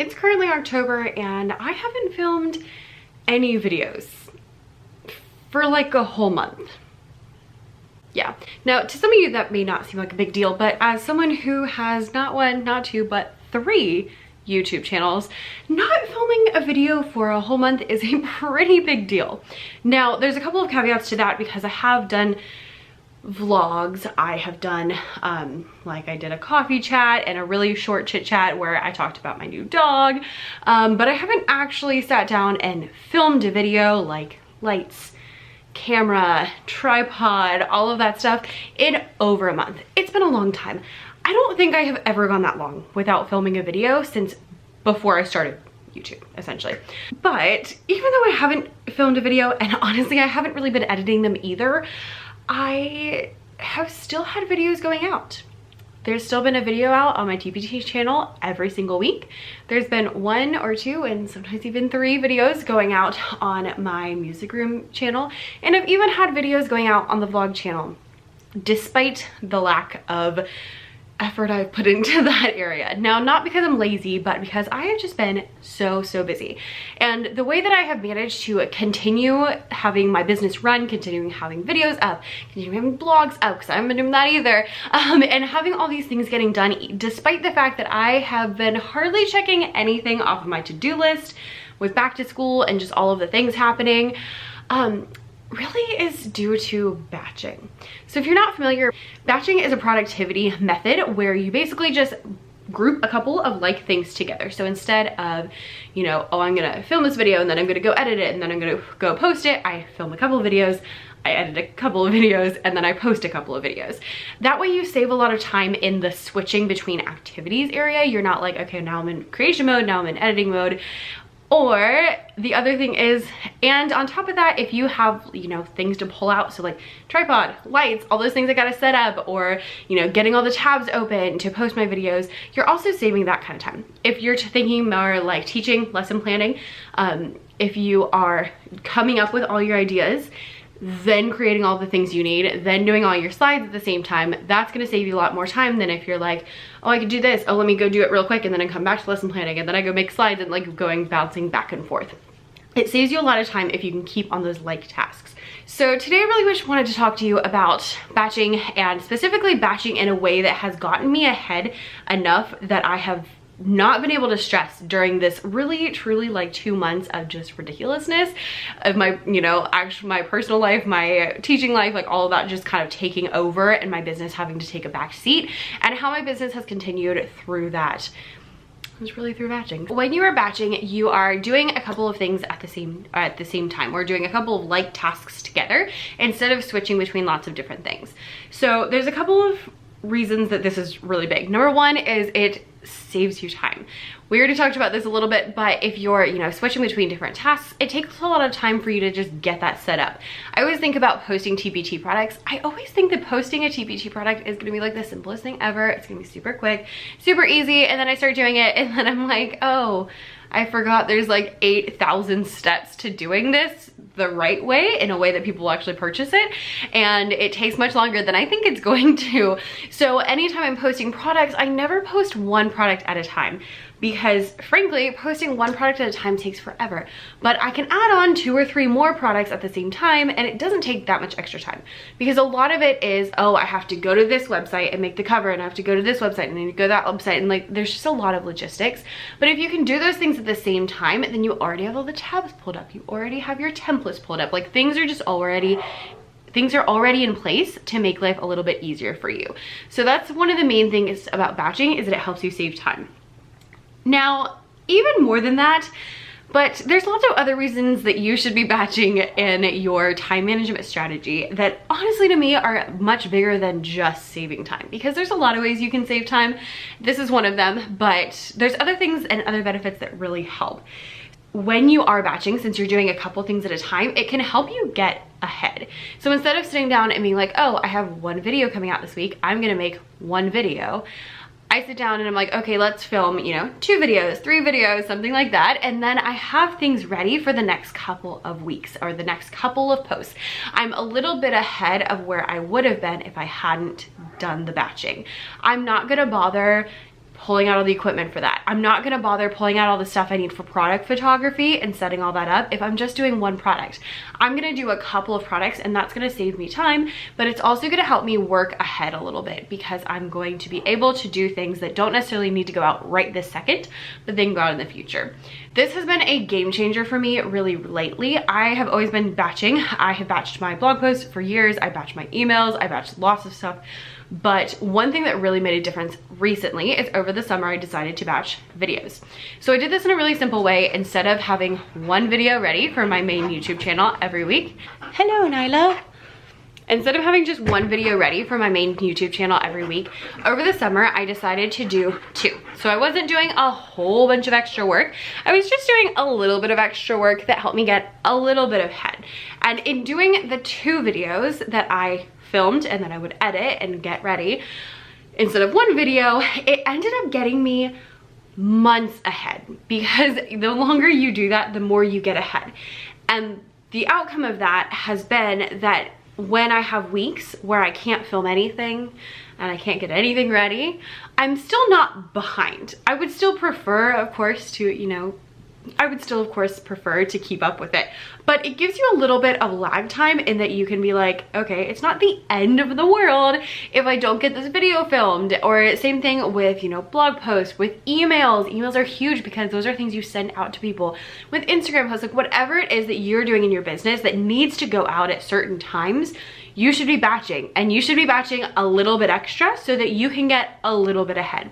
it's currently October and I haven't filmed any videos for like a whole month. Yeah. Now, to some of you that may not seem like a big deal, but as someone who has not one, not two, but 3 YouTube channels, not filming a video for a whole month is a pretty big deal. Now, there's a couple of caveats to that because I have done vlogs. I have done like I did a coffee chat and a really short chit chat where I talked about my new dog, but I haven't actually sat down and filmed a video like lights, camera, tripod, all of that stuff in over a month. It's been a long time. I don't think I have ever gone that long without filming a video since before I started YouTube, essentially. But even though I haven't filmed a video, and honestly I haven't really been editing them either, I have still had videos going out. There's still been a video out on my TPT channel every single week. There's been 1 or 2 and sometimes even 3 videos going out on my music room channel. And I've even had videos going out on the vlog channel, despite the lack of effort I've put into that area. Now, not because I'm lazy, but because I have just been so busy. And the way that I have managed to continue having my business run, continuing having videos up, continuing having blogs up, because I haven't been doing that either, and having all these things getting done, despite the fact that I have been hardly checking anything off of my to-do list with back to school and just all of the things happening, really is due to batching. So if you're not familiar, batching is a productivity method where you basically just group a couple of like things together. So instead of, you know, oh, I'm gonna film this video and then I'm gonna go edit it and then I'm gonna go post it, I film a couple of videos, I edit a couple of videos, and then I post a couple of videos. That way you save a lot of time in the switching between activities area. You're not like, okay, now I'm in creation mode, now I'm in editing mode. Or the other thing is, and on top of that, if you have, you know, things to pull out, so like tripod, lights, all those things I gotta set up, or, you know, getting all the tabs open to post my videos, you're also saving that kind of time. If you're thinking more like teaching, lesson planning, if you are coming up with all your ideas, then creating all the things you need, then doing all your slides at the same time, that's gonna save you a lot more time than if you're like, oh, I could do this, oh, let me go do it real quick, and then I come back to lesson planning, and then I go make slides, and like bouncing back and forth. It saves you a lot of time if you can keep on those like tasks. So today I really just wanted to talk to you about batching, and specifically batching in a way that has gotten me ahead enough that I have not been able to stress during this really truly like 2 months of just ridiculousness of my, you know, actually my personal life, my teaching life, like all of that just kind of taking over and my business having to take a back seat, and how my business has continued through that. It was really through batching. When you are batching, you are doing a couple of things at the same time. We're doing a couple of like tasks together instead of switching between lots of different things. So there's a couple of reasons that this is really big. Number one is it saves you time. We already talked about this a little bit, but if you're, you know, switching between different tasks, it takes a lot of time for you to just get that set up. I always think about posting TPT products. I always think that posting a TPT product is gonna be like the simplest thing ever. It's gonna be super quick, super easy, and then I start doing it and then I'm like, oh, I forgot there's like 8,000 steps to doing this the right way, in a way that people will actually purchase it, and it takes much longer than I think it's going to. So anytime I'm posting products, I never post one product at a time, because frankly, posting one product at a time takes forever. But I can add on 2 or 3 more products at the same time, and it doesn't take that much extra time, because a lot of it is, oh, I have to go to this website and make the cover, and I have to go to this website and then go to that website, and like there's just a lot of logistics. But if you can do those things at the same time, then you already have all the tabs pulled up, you already have your templates pulled up, like things are already in place to make life a little bit easier for you. So that's one of the main things about batching, is that it helps you save time. Now, even more than that, but there's lots of other reasons that you should be batching in your time management strategy that honestly to me are much bigger than just saving time, because there's a lot of ways you can save time. This is one of them, but there's other things and other benefits that really help. When you are batching, since you're doing a couple things at a time, it can help you get ahead. So instead of sitting down and being like, oh, I have 1 video coming out this week, I'm gonna make 1 video, I sit down and I'm like, okay, let's film, you know, 2 videos, 3 videos, something like that. And then I have things ready for the next couple of weeks or the next couple of posts. I'm a little bit ahead of where I would have been if I hadn't done the batching. I'm not gonna bother pulling out all the equipment for that. I'm not gonna bother pulling out all the stuff I need for product photography and setting all that up if I'm just doing one product. I'm gonna do a couple of products and that's gonna save me time, but it's also gonna help me work ahead a little bit because I'm going to be able to do things that don't necessarily need to go out right this second, but then go out in the future. This has been a game changer for me really lately. I have always been batching. I have batched my blog posts for years. I batch my emails. I batch lots of stuff. But one thing that really made a difference recently is over the summer, I decided to batch videos. So I did this in a really simple way. Instead of having one video ready for my main YouTube channel every week. Hello, Nyla. Instead of having just one video ready for my main YouTube channel every week, over the summer, I decided to do 2. So I wasn't doing a whole bunch of extra work. I was just doing a little bit of extra work that helped me get a little bit ahead. And in doing the 2 videos that I filmed and then I would edit and get ready, instead of one video, it ended up getting me months ahead because the longer you do that, the more you get ahead. And the outcome of that has been that when I have weeks where I can't film anything and I can't get anything ready, I'm still not behind. I would still prefer, of course, to, I would still, of course, prefer to keep up with it. But it gives you a little bit of lag time in that you can be like, okay, it's not the end of the world if I don't get this video filmed. Or same thing with, blog posts, with emails. Emails are huge because those are things you send out to people. With Instagram posts, like whatever it is that you're doing in your business that needs to go out at certain times, you should be batching. And you should be batching a little bit extra so that you can get a little bit ahead.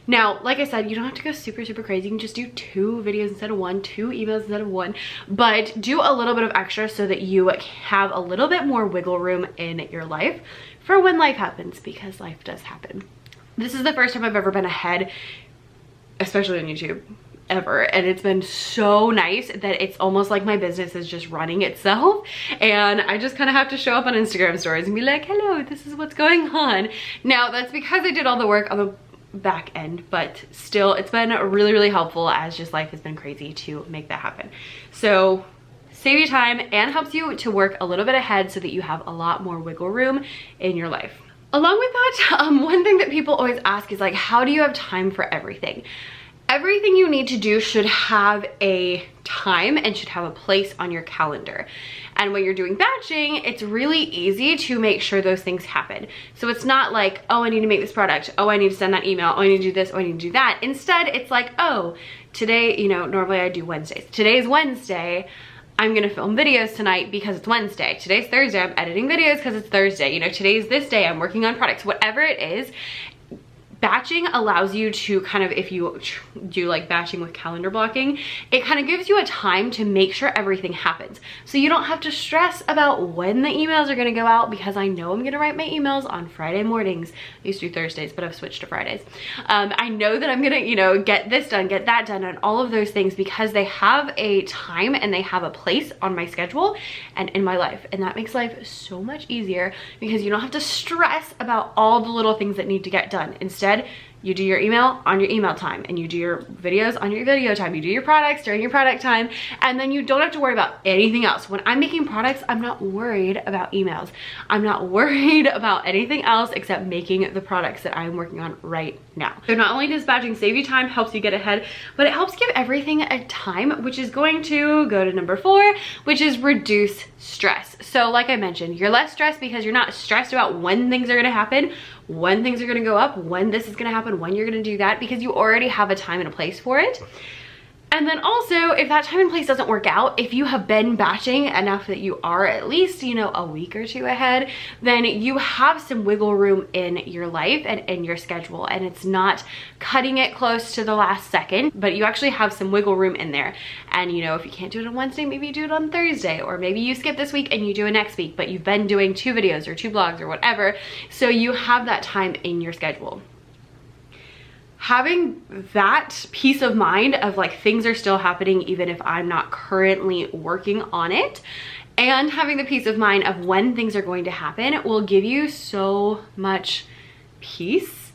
Now, like I said, you don't have to go super crazy. You can just do 2 videos instead of 1, 2 emails instead of 1, but do a little bit of extra so that you have a little bit more wiggle room in your life for when life happens, because life does happen. This is the first time I've ever been ahead, especially on YouTube, ever, and it's been so nice that it's almost like my business is just running itself, and I just kind of have to show up on Instagram stories and be like, hello, this is what's going on. Now, that's because I did all the work on the back end, but still it's been really helpful as just life has been crazy to make that happen. So save you time and helps you to work a little bit ahead so that you have a lot more wiggle room in your life. Along with that, one thing that people always ask is like, how do you have time for everything? Everything you need to do should have a time and should have a place on your calendar. And when you're doing batching, it's really easy to make sure those things happen. So it's not like, oh, I need to make this product. Oh, I need to send that email. Oh, I need to do this. Oh, I need to do that. Instead, it's like, oh, today, normally I do Wednesdays. Today's Wednesday. I'm gonna film videos tonight because it's Wednesday. Today's Thursday. I'm editing videos because it's Thursday. Today's this day. I'm working on products. Whatever it is, batching allows you to kind of, if you do like batching with calendar blocking, it kind of gives you a time to make sure everything happens. So you don't have to stress about when the emails are gonna go out, because I know I'm gonna write my emails on Friday mornings. I used to do Thursdays, but I've switched to Fridays. I know that I'm gonna, get this done, get that done, and all of those things because they have a time and they have a place on my schedule and in my life. And that makes life so much easier because you don't have to stress about all the little things that need to get done. Instead, you do your email on your email time, and you do your videos on your video time. You do your products during your product time, and then you don't have to worry about anything else. When I'm making products, I'm not worried about emails. I'm not worried about anything else except making the products that I'm working on right now. So not only does batching save you time, helps you get ahead, but it helps give everything a time, which is going to go to number 4, which is reduce stress. So like I mentioned, you're less stressed because you're not stressed about when things are gonna happen, when things are gonna go up, when this is gonna happen, when you're gonna do that, because you already have a time and a place for it. And then also, if that time and place doesn't work out, if you have been batching enough that you are at least, a week or 2 ahead, then you have some wiggle room in your life and in your schedule. And it's not cutting it close to the last second, but you actually have some wiggle room in there. And if you can't do it on Wednesday, maybe you do it on Thursday, or maybe you skip this week and you do it next week, but you've been doing 2 videos or 2 blogs or whatever. So you have that time in your schedule. Having that peace of mind of like things are still happening even if I'm not currently working on it, and having the peace of mind of when things are going to happen will give you so much peace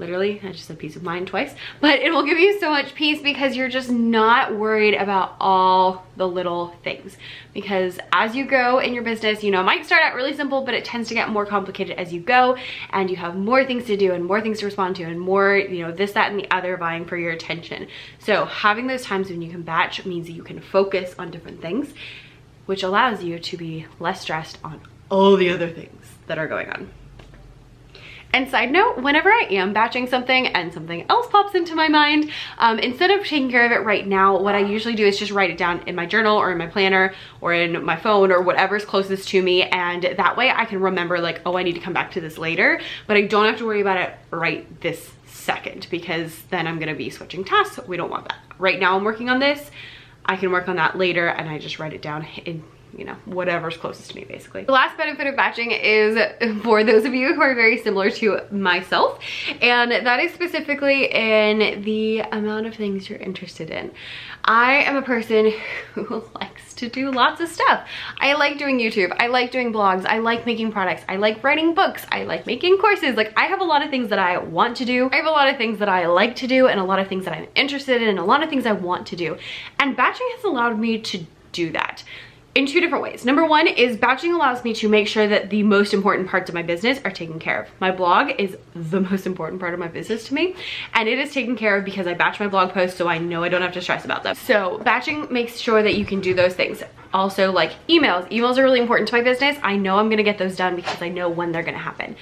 Literally, I just said peace of mind twice, but it will give you so much peace because you're just not worried about all the little things. Because as you go in your business, you know, it might start out really simple, but it tends to get more complicated as you go, and you have more things to do and more things to respond to and more, you know, this, that, and the other vying for your attention. So having those times when you can batch means that you can focus on different things, which allows you to be less stressed on all the other things that are going on. And side note, whenever I am batching something and something else pops into my mind, instead of taking care of it right now, what I usually do is just write it down in my journal or in my planner or in my phone or whatever's closest to me. And that way I can remember like, oh, I need to come back to this later, but I don't have to worry about it right this second, because then I'm gonna be switching tasks. We don't want that. Right now I'm working on this. I can work on that later, and I just write it down in, you know, whatever's closest to me, basically. The last benefit of batching is for those of you who are very similar to myself, and that is specifically in the amount of things you're interested in. I am a person who likes to do lots of stuff. I like doing YouTube, I like doing blogs, I like making products, I like writing books, I like making courses. Like, I have a lot of things that I want to do. I have a lot of things that I like to do, and a lot of things that I'm interested in, and a lot of things I want to do. And batching has allowed me to do that in two different ways. Number one is batching allows me to make sure that the most important parts of my business are taken care of. My blog is the most important part of my business to me, and it is taken care of because I batch my blog posts, so I know I don't have to stress about them. So batching makes sure that you can do those things. Also, like emails. Emails are really important to my business. I know I'm gonna get those done because I know when they're gonna happen.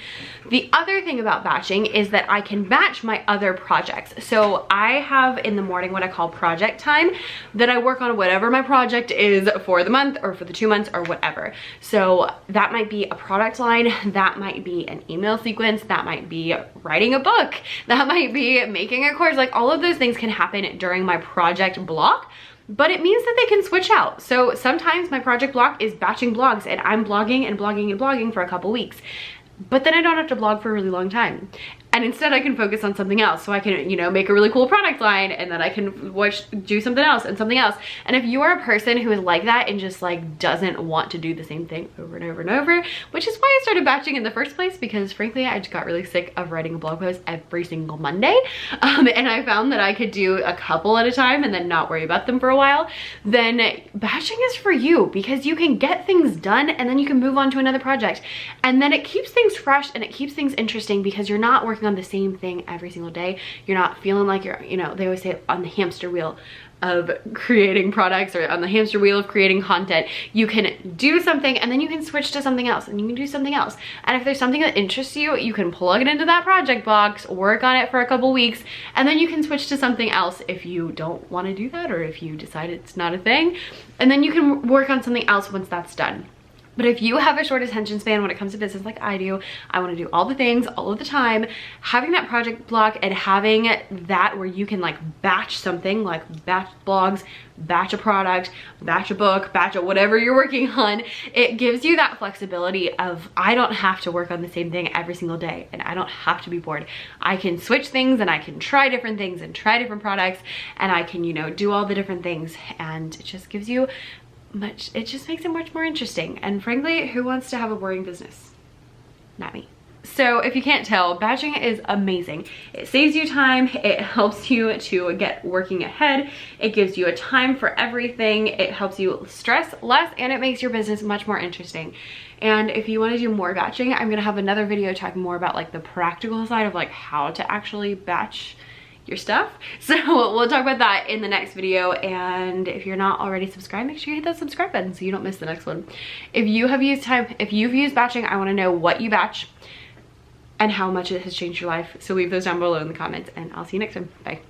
The other thing about batching is that I can batch my other projects. So I have in the morning what I call project time, that I work on whatever my project is for the month or for the 2 months or whatever. So that might be a product line, that might be an email sequence, that might be writing a book, that might be making a course. Like, all of those things can happen during my project block, but it means that they can switch out. So sometimes my project block is batching blogs, and I'm blogging and blogging and blogging for a couple weeks, but then I don't have to blog for a really long time. And instead I can focus on something else. So I can, you know, make a really cool product line, and then I can do something else and something else. And if you are a person who is like that and just like doesn't want to do the same thing over and over and over, which is why I started batching in the first place, because frankly, I just got really sick of writing a blog post every single Monday. And I found that I could do a couple at a time and then not worry about them for a while. Then batching is for you, because you can get things done and then you can move on to another project. And then it keeps things fresh and it keeps things interesting, because you're not working on the same thing every single day. You're not feeling like you're, you know, they always say on the hamster wheel of creating products, or on the hamster wheel of creating content. You can do something and then you can switch to something else, and you can do something else. And if there's something that interests you, you can plug it into that project box, work on it for a couple weeks, and then you can switch to something else if you don't want to do that, or if you decide it's not a thing, and then you can work on something else once that's done. But if you have a short attention span when it comes to business like I do, I want to do all the things all of the time, having that project block and having that where you can like batch something, like batch blogs, batch a product, batch a book, batch a whatever you're working on, it gives you that flexibility of, I don't have to work on the same thing every single day, and I don't have to be bored. I can switch things, and I can try different things and try different products, and I can, you know, do all the different things, and it just gives you it just makes it much more interesting. And frankly, who wants to have a boring business? Not me. So if you can't tell, batching is amazing. It saves you time, it helps you to get working ahead, it gives you a time for everything, it helps you stress less, and it makes your business much more interesting. And if you want to do more batching, I'm gonna have another video talking more about like the practical side of like how to actually batch your stuff. So we'll talk about that in the next video. And if you're not already subscribed, make sure you hit that subscribe button so you don't miss the next one. If you've used batching, I want to know what you batch and how much it has changed your life. So leave those down below in the comments, and I'll see you next time. Bye.